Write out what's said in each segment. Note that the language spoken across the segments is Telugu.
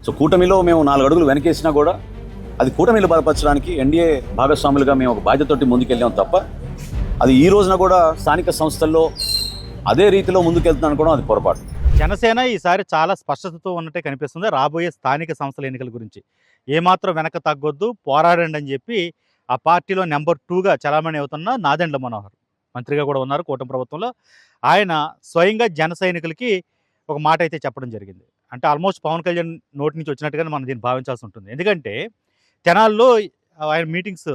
సో కూటమిలో మేము 4 అడుగులు వెనకేసినా కూడా అది కూటమిలు బలపరచడానికి ఎన్డీఏ భాగస్వాములుగా మేము ఒక బాధ్యతతోటి ముందుకెళ్ళాం తప్ప అది ఈ రోజున కూడా స్థానిక సంస్థల్లో అదే రీతిలో ముందుకెళ్తున్నాను అనుకోవడం అది పొరపాటు. జనసేన ఈసారి చాలా స్పష్టతతో ఉన్నట్టే కనిపిస్తుంది రాబోయే స్థానిక సంస్థల ఎన్నికల గురించి. ఏమాత్రం వెనక తగ్గొద్దు, పోరాడండి అని చెప్పి ఆ పార్టీలో నెంబర్ 2గా చలామణి అవుతున్న నాదెండ్ల మనోహర్ మంత్రిగా కూడా ఉన్నారు కూటమి ప్రభుత్వంలో. ఆయన స్వయంగా జన సైనికులకి ఒక మాట అయితే చెప్పడం జరిగింది. అంటే ఆల్మోస్ట్ పవన్ కళ్యాణ్ నోటి నుంచి వచ్చినట్టుగానే మనం దీన్ని భావించాల్సి ఉంటుంది. ఎందుకంటే తెనాల్లో ఆయన మీటింగ్స్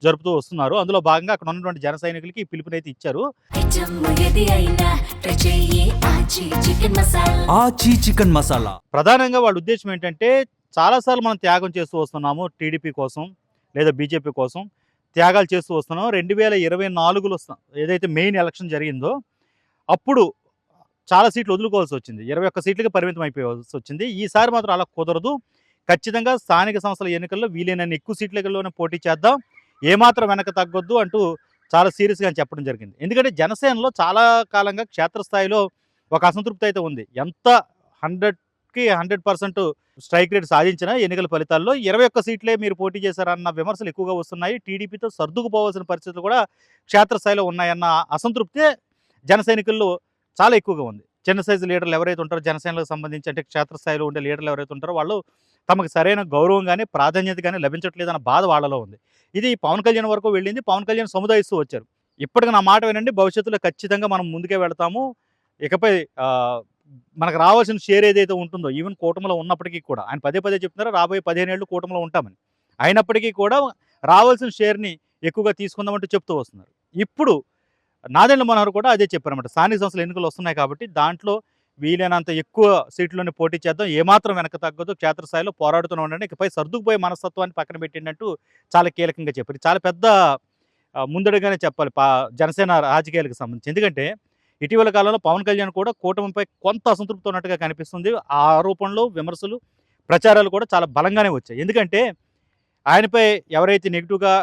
జరుపుతూ వస్తున్నారు. అందులో భాగంగా అక్కడ ఉన్నటువంటి జన సైనికులకి పిలుపునైతే ఇచ్చారు. చికెన్ మసాలా ప్రధానంగా వాళ్ళ ఉద్దేశం ఏంటంటే చాలాసార్లు మనం త్యాగం చేస్తూ వస్తున్నాము టీడీపీ కోసం లేదా బీజేపీ కోసం త్యాగాలు చేస్తూ వస్తున్నాం. 2024లో ఏదైతే మెయిన్ ఎలక్షన్ జరిగిందో అప్పుడు చాలా సీట్లు వదులుకోవాల్సి వచ్చింది. 21 సీట్లకి పరిమితం అయిపోవాల్సి వచ్చింది. ఈసారి మాత్రం అలా కుదరదు. ఖచ్చితంగా స్థానిక సంస్థల ఎన్నికల్లో వీలైనన్ని ఎక్కువ సీట్లలోనే పోటీ చేద్దాం, ఏమాత్రం వెనక తగ్గొద్దు అంటూ చాలా సీరియస్గా చెప్పడం జరిగింది. ఎందుకంటే జనసేనలో చాలా కాలంగా క్షేత్రస్థాయిలో ఒక అసంతృప్తి అయితే ఉంది. ఎంత 100కి 100% స్ట్రైక్ రేట్ సాధించిన ఎన్నికల ఫలితాల్లో 21 సీట్లే మీరు పోటీ చేశారన్న విమర్శలు ఎక్కువగా వస్తున్నాయి. టీడీపీతో సర్దుకుపోవాల్సిన పరిస్థితులు కూడా క్షేత్రస్థాయిలో ఉన్నాయన్న అసంతృప్తి జన సైనికుల్లో చాలా ఎక్కువగా ఉంది. చిన్న సైజు లీడర్లు ఎవరైతే ఉంటారో జనసేనలకు సంబంధించి అంటే క్షేత్రస్థాయిలో ఉండే లీడర్లు ఎవరైతే ఉంటారో వాళ్ళు తమకు సరైన గౌరవం కానీ ప్రాధాన్యత కానీ లభించట్లేదన్న బాధ వాళ్ళలో ఉంది. ఇది పవన్ కళ్యాణ్ వరకు వెళ్ళింది. పవన్ కళ్యాణ్ సముదాయిస్తూ వచ్చారు. ఇప్పటికి నా మాట వినండి, భవిష్యత్తులో ఖచ్చితంగా మనం ముందుకే వెళతాము. ఇకపై మనకు రావాల్సిన షేర్ ఏదైతే ఉంటుందో ఈవెన్ కూటమిలో ఉన్నప్పటికీ కూడా ఆయన పదే చెప్తున్నారు రాబోయే 15 ఏళ్ళు కూటమిలో ఉంటామని. అయినప్పటికీ కూడా రావాల్సిన షేర్ని ఎక్కువగా తీసుకుందామంటూ చెప్తూ వస్తున్నారు. ఇప్పుడు నాదెండ్ల మనోహర్ కూడా అదే చెప్పారన్నమాట. స్థానిక సంస్థల ఎన్నికలు వస్తున్నాయి కాబట్టి దాంట్లో వీలైనంత ఎక్కువ సీట్లోనే పోటీ చేద్దాం, ఏమాత్రం వెనక తగ్గదు, క్షేత్రస్థాయిలో పోరాడుతూనే ఉండండి, ఇకపై సర్దుకుపోయే మనస్తత్వాన్ని పక్కన పెట్టినట్టు చాలా కీలకంగా చెప్పారు. చాలా పెద్ద ముందడుగానే చెప్పాలి జనసేన రాజకీయాలకు సంబంధించి. ఎందుకంటే ఇటీవల కాలంలో పవన్ కళ్యాణ్ కూడా కూటమిపై కొంత అసంతృప్తి ఉన్నట్టుగా కనిపిస్తుంది. ఆ ఆరోపణలు, విమర్శలు, ప్రచారాలు కూడా చాలా బలంగానే వచ్చాయి. ఎందుకంటే ఆయనపై ఎవరైతే నెగిటివ్గా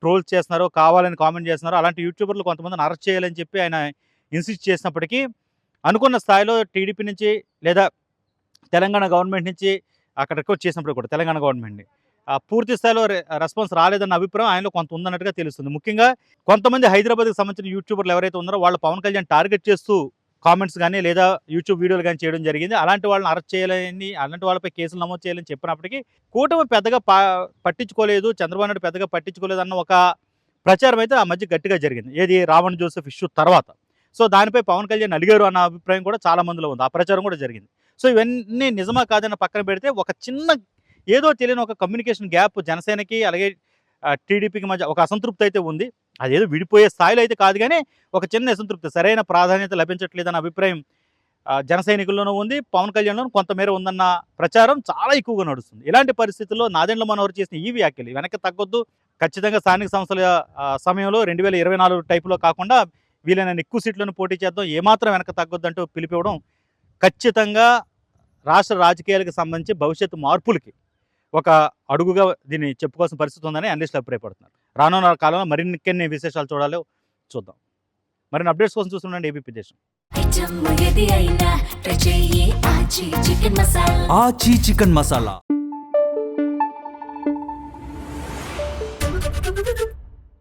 ట్రోల్స్ చేస్తున్నారో, కావాలని కామెంట్ చేస్తున్నారో అలాంటి యూట్యూబర్లు కొంతమందిని అరెస్ట్ చేయాలని చెప్పి ఆయన ఇన్సిస్ట్ చేసినప్పటికీ అనుకున్న స్థాయిలో టీడీపీ నుంచి లేదా తెలంగాణ గవర్నమెంట్ నుంచి అక్కడ రిక్వెస్ట్ చేసినప్పుడు కూడా తెలంగాణ గవర్నమెంట్ని పూర్తి స్థాయిలో రెస్పాన్స్ రాలేదన్న అభిప్రాయం ఆయనలో కొంత ఉందన్నట్టుగా తెలుస్తుంది. ముఖ్యంగా కొంతమంది హైదరాబాద్కి సంబంధించిన యూట్యూబర్లు ఎవరైతే ఉన్నారో వాళ్ళు పవన్ కళ్యాణ్ టార్గెట్ చేస్తూ కామెంట్స్ కానీ లేదా యూట్యూబ్ వీడియోలు కానీ చేయడం జరిగింది. అలాంటి వాళ్ళని అరెస్ట్ చేయాలని, అలాంటి వాళ్ళపై కేసులు నమోదు చేయాలని చెప్పినప్పటికీ కూటమి పెద్దగా పట్టించుకోలేదు, చంద్రబాబు నాయుడు పెద్దగా పట్టించుకోలేదు అన్న ఒక ప్రచారం అయితే ఆ మధ్య గట్టిగా జరిగింది. ఏది రావణ్ జోసెఫ్ ఇష్యూ తర్వాత. సో దానిపై పవన్ కళ్యాణ్ అడిగారు అన్న అభిప్రాయం కూడా చాలా మందిలో ఉంది. ఆ ప్రచారం కూడా జరిగింది. సో ఇవన్నీ నిజమా కాదని పక్కన పెడితే ఒక చిన్న ఏదో తెలియని ఒక కమ్యూనికేషన్ గ్యాప్ జనసేనకి అలాగే టీడీపీకి మధ్య ఒక అసంతృప్తి అయితే ఉంది. అదేదో విడిపోయే స్థాయిలో అయితే కాదు కానీ ఒక చిన్న అసంతృప్తి, సరైన ప్రాధాన్యత లభించట్లేదన్న అభిప్రాయం జన సైనికుల్లోనూ ఉంది, పవన్ కళ్యాణ్లోనూ కొంతమేర ఉందన్న ప్రచారం చాలా ఎక్కువగా నడుస్తుంది. ఇలాంటి పరిస్థితుల్లో నాదెండ్ల మనోహర్ చేసిన ఈ వ్యాఖ్యలు వెనక్కి తగ్గొద్దు, ఖచ్చితంగా స్థానిక సంస్థల సమయంలో 2024 టైపులో కాకుండా వీలైన ఎక్కువ సీట్లను పోటీ చేద్దాం, ఏమాత్రం వెనక తగ్గొద్దు అంటూ పిలిపివ్వడం ఖచ్చితంగా రాష్ట్ర రాజకీయాలకు సంబంధించి భవిష్యత్తు మార్పులకి ఒక అడుగుగా దీన్ని చెప్పుకోవాల్సిన పరిస్థితి ఉందని అనలిస్టులు అభిప్రాయపడుతున్నారు. రానున్న కాలంలో మరిన్ని విశేషాలు చూద్దాం. మరిన్ని అప్డేట్స్ కోసం చూస్తుండండి ఏబీపీ దేశం. చికెన్ మసాలా